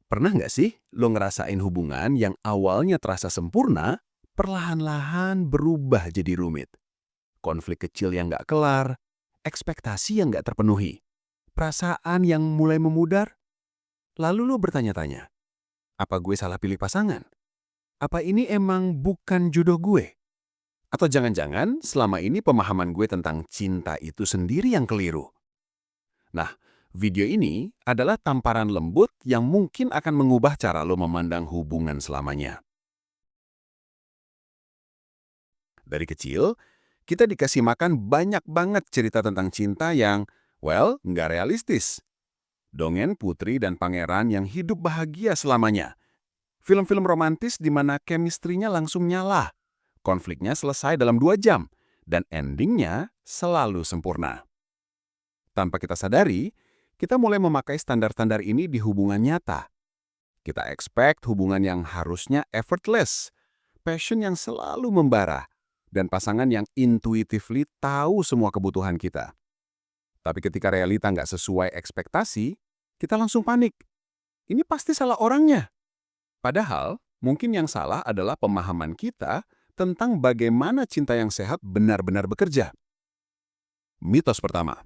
Pernah nggak sih lo ngerasain hubungan yang awalnya terasa sempurna, perlahan-lahan berubah jadi rumit? Konflik kecil yang nggak kelar, ekspektasi yang nggak terpenuhi, perasaan yang mulai memudar? Lalu lo bertanya-tanya, apa gue salah pilih pasangan? Apa ini emang bukan jodoh gue? Atau jangan-jangan selama ini pemahaman gue tentang cinta itu sendiri yang keliru? Nah, video ini adalah tamparan lembut yang mungkin akan mengubah cara lo memandang hubungan selamanya. Dari kecil, kita dikasih makan banyak banget cerita tentang cinta yang, well, nggak realistis. Dongeng putri dan pangeran yang hidup bahagia selamanya. Film-film romantis di mana chemistry-nya langsung nyala. Konfliknya selesai dalam 2 jam. Dan endingnya selalu sempurna. Tanpa kita sadari, kita mulai memakai standar-standar ini di hubungan nyata. Kita expect hubungan yang harusnya effortless, passion yang selalu membara, dan pasangan yang intuitively tahu semua kebutuhan kita. Tapi ketika realita nggak sesuai ekspektasi, kita langsung panik. Ini pasti salah orangnya. Padahal, mungkin yang salah adalah pemahaman kita tentang bagaimana cinta yang sehat benar-benar bekerja. Mitos pertama,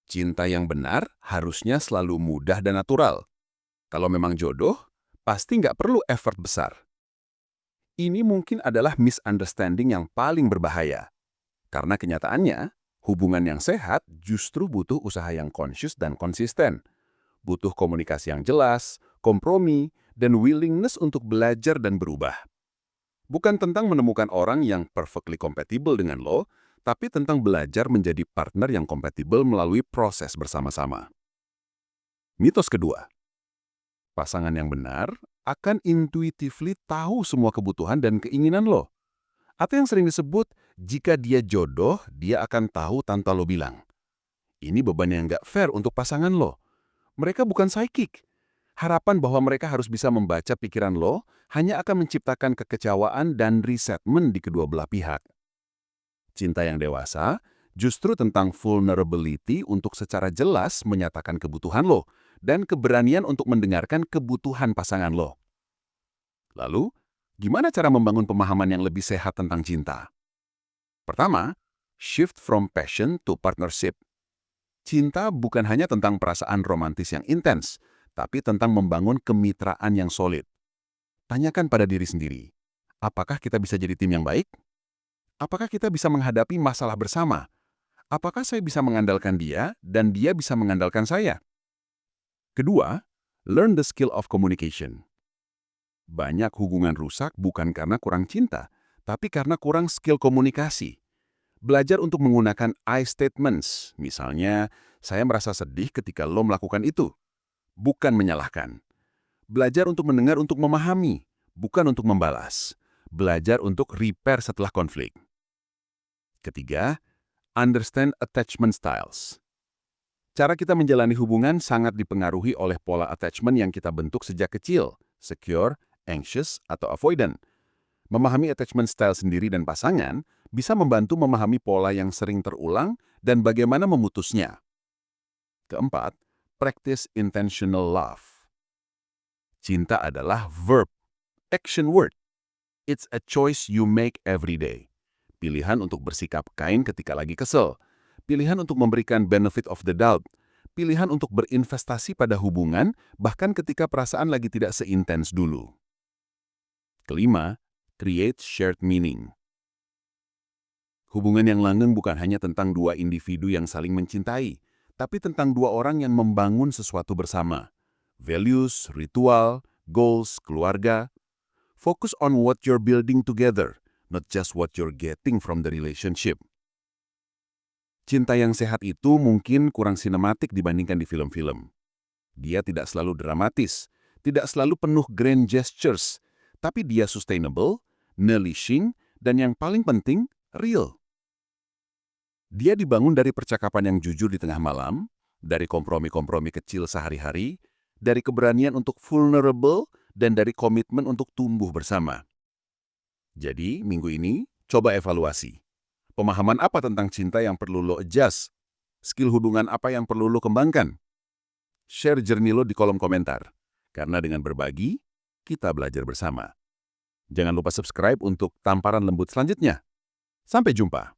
cinta yang benar harusnya selalu mudah dan natural. Kalau memang jodoh, pasti nggak perlu effort besar. Ini mungkin adalah misunderstanding yang paling berbahaya. Karena kenyataannya, hubungan yang sehat justru butuh usaha yang conscious dan konsisten. Butuh komunikasi yang jelas, kompromi, dan willingness untuk belajar dan berubah. Bukan tentang menemukan orang yang perfectly compatible dengan lo, tapi tentang belajar menjadi partner yang kompatibel melalui proses bersama-sama. Mitos kedua, pasangan yang benar akan intuitively tahu semua kebutuhan dan keinginan lo. Atau yang sering disebut, jika dia jodoh, dia akan tahu tanpa lo bilang. Ini beban yang nggak fair untuk pasangan lo. Mereka bukan psychic. Harapan bahwa mereka harus bisa membaca pikiran lo hanya akan menciptakan kekecewaan dan resentment di kedua belah pihak. Cinta yang dewasa justru tentang vulnerability untuk secara jelas menyatakan kebutuhan lo dan keberanian untuk mendengarkan kebutuhan pasangan lo. Lalu, gimana cara membangun pemahaman yang lebih sehat tentang cinta? Pertama, shift from passion to partnership. Cinta bukan hanya tentang perasaan romantis yang intens, tapi tentang membangun kemitraan yang solid. Tanyakan pada diri sendiri, apakah kita bisa jadi tim yang baik? Apakah kita bisa menghadapi masalah bersama? Apakah saya bisa mengandalkan dia dan dia bisa mengandalkan saya? Kedua, learn the skill of communication. Banyak hubungan rusak bukan karena kurang cinta, tapi karena kurang skill komunikasi. Belajar untuk menggunakan I statements, misalnya, saya merasa sedih ketika lo melakukan itu. Bukan menyalahkan. Belajar untuk mendengar untuk memahami, bukan untuk membalas. Belajar untuk repair setelah konflik. Ketiga, understand attachment styles. Cara kita menjalani hubungan sangat dipengaruhi oleh pola attachment yang kita bentuk sejak kecil, secure, anxious, atau avoidant. Memahami attachment style sendiri dan pasangan bisa membantu memahami pola yang sering terulang dan bagaimana memutusnya. Keempat, practice intentional love. Cinta adalah verb, action word. It's a choice you make every day. Pilihan untuk bersikap kind ketika lagi kesel. Pilihan untuk memberikan benefit of the doubt. Pilihan untuk berinvestasi pada hubungan bahkan ketika perasaan lagi tidak seintens dulu. Kelima, create shared meaning. Hubungan yang langgeng bukan hanya tentang dua individu yang saling mencintai, tapi tentang dua orang yang membangun sesuatu bersama. Values, ritual, goals, keluarga. Focus on what you're building together, not just what you're getting from the relationship. Cinta yang sehat itu mungkin kurang sinematik dibandingkan di film-film. Dia tidak selalu dramatis, tidak selalu penuh grand gestures, tapi dia sustainable, nourishing, dan yang paling penting, real. Dia dibangun dari percakapan yang jujur di tengah malam, dari kompromi-kompromi kecil sehari-hari, dari keberanian untuk vulnerable, dan dari komitmen untuk tumbuh bersama. Jadi, minggu ini, coba evaluasi. Pemahaman apa tentang cinta yang perlu lo adjust? Skill hubungan apa yang perlu lo kembangkan? Share journey lo di kolom komentar. Karena dengan berbagi, kita belajar bersama. Jangan lupa subscribe untuk tamparan lembut selanjutnya. Sampai jumpa.